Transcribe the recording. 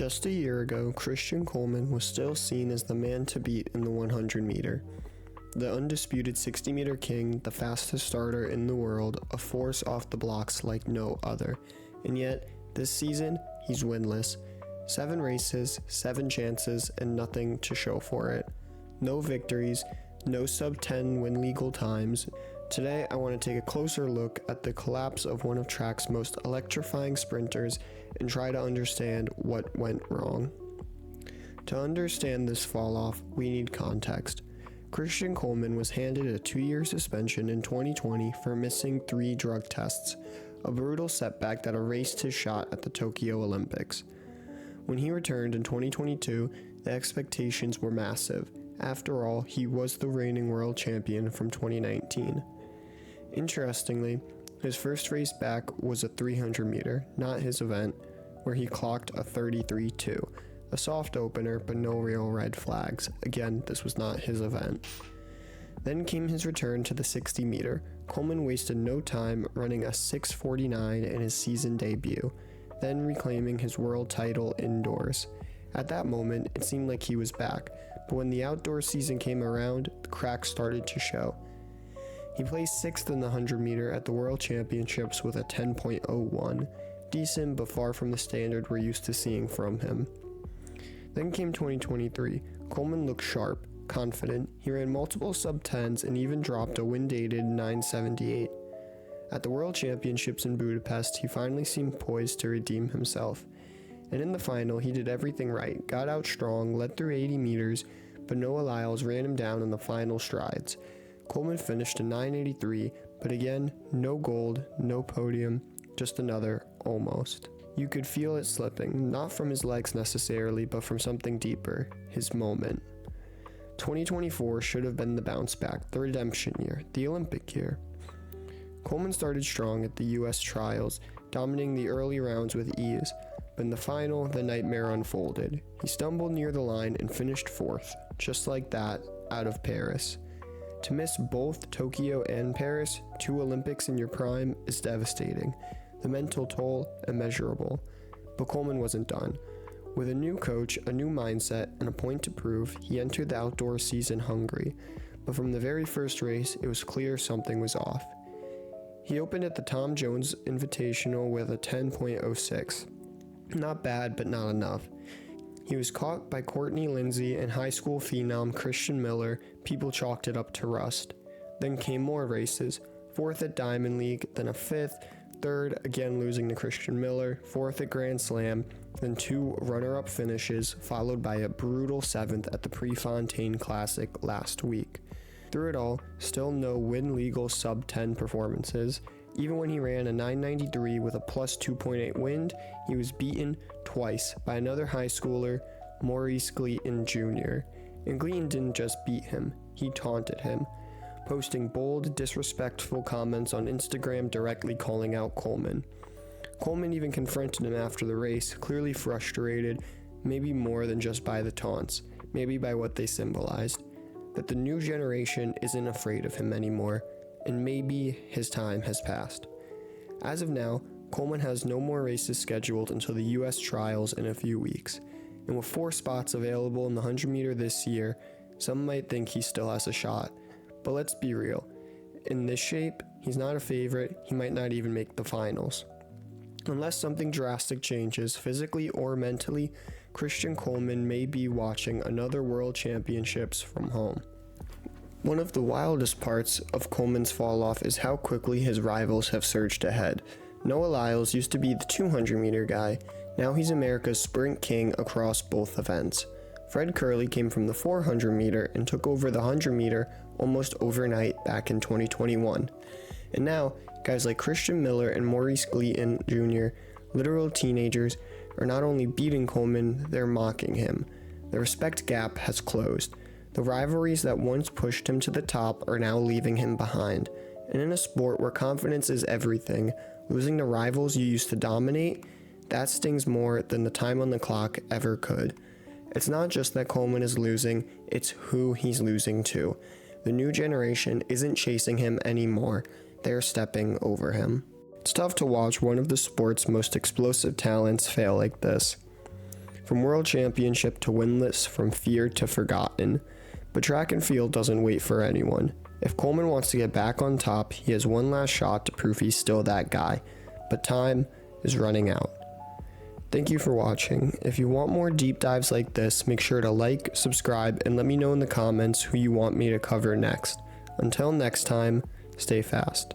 Just a year ago, Christian Coleman was still seen as the man to beat in the 100 meter. The undisputed 60-meter king, the fastest starter in the world, a force off the blocks like no other. And yet, this season, he's winless. 7 races, 7 chances, and nothing to show for it. No victories, no sub-10 win legal times. Today, I want to take a closer look at the collapse of one of track's most electrifying sprinters and try to understand what went wrong. To understand this fall off, we need context. Christian Coleman was handed a 2-year suspension in 2020 for missing 3 drug tests, a brutal setback that erased his shot at the Tokyo Olympics. When he returned in 2022, the expectations were massive. After all, he was the reigning world champion from 2019. Interestingly, his first race back was a 300 meter, not his event, where he clocked a 33.2. A soft opener, but no real red flags. Again, this was not his event. Then came his return to the 60 meter. Coleman wasted no time running a 6:49 in his season debut, then reclaiming his world title indoors. At that moment, it seemed like he was back, but when the outdoor season came around, the cracks started to show. He placed 6th in the 100 meter at the World Championships with a 10.01. Decent, but far from the standard we're used to seeing from him. Then came 2023. Coleman looked sharp, confident. He ran multiple sub-10s and even dropped a wind-dated 978. At the World Championships in Budapest, he finally seemed poised to redeem himself. And in the final, he did everything right, got out strong, led through 80 meters, but Noah Lyles ran him down in the final strides. Coleman finished a 983, but again, no gold, no podium, just another almost. You could feel it slipping, not from his legs necessarily, but from something deeper, his moment. 2024 should have been the bounce back, the redemption year, the Olympic year. Coleman started strong at the US trials, dominating the early rounds with ease, but in the final, the nightmare unfolded. He stumbled near the line and finished 4th, just like that, out of Paris. To miss both Tokyo and Paris, 2 Olympics in your prime, is devastating. The mental toll, immeasurable. But Coleman wasn't done. With a new coach, a new mindset, and a point to prove, he entered the outdoor season hungry. But from the very first race, it was clear something was off. He opened at the Tom Jones Invitational with a 10.06. Not bad, but not enough. He was caught by Courtney Lindsay and high school phenom Christian Miller. People chalked it up to rust. Then came more races. 4th at Diamond League, then a 5th, 3rd, again losing to Christian Miller, 4th at Grand Slam, then 2 runner-up finishes, followed by a brutal 7th at the Prefontaine Classic last week. Through it all, still no win-legal sub-10 performances. Even when he ran a 993 with a plus 2.8 wind, he was beaten twice by another high schooler, Maurice Gleaton Jr. And Gleaton didn't just beat him, he taunted him, posting bold, disrespectful comments on Instagram directly calling out Coleman. Coleman even confronted him after the race, clearly frustrated, maybe more than just by the taunts, maybe by what they symbolized. That the new generation isn't afraid of him anymore, and maybe his time has passed. As of now, Coleman has no more races scheduled until the US trials in a few weeks, and with 4 spots available in the 100 meter this year, some might think he still has a shot. But let's be real, in this shape, he's not a favorite, he might not even make the finals. Unless something drastic changes, physically or mentally, Christian Coleman may be watching another World Championships from home. One of the wildest parts of Coleman's fall off is how quickly his rivals have surged ahead. Noah Lyles used to be the 200 meter guy, now he's America's sprint king across both events. Fred Curley came from the 400 meter and took over the 100 meter almost overnight back in 2021. And now, guys like Christian Miller and Maurice Gleaton Jr., literal teenagers, are not only beating Coleman, they're mocking him. The respect gap has closed. The rivalries that once pushed him to the top are now leaving him behind. And in a sport where confidence is everything, losing to rivals you used to dominate, that stings more than the time on the clock ever could. It's not just that Coleman is losing, it's who he's losing to. The new generation isn't chasing him anymore, they're stepping over him. It's tough to watch one of the sport's most explosive talents fail like this. From world championship to winless, from feared to forgotten. But track and field doesn't wait for anyone. If Coleman wants to get back on top, he has one last shot to prove he's still that guy. But time is running out. Thank you for watching. If you want more deep dives like this, make sure to like, subscribe, and let me know in the comments who you want me to cover next. Until next time, stay fast.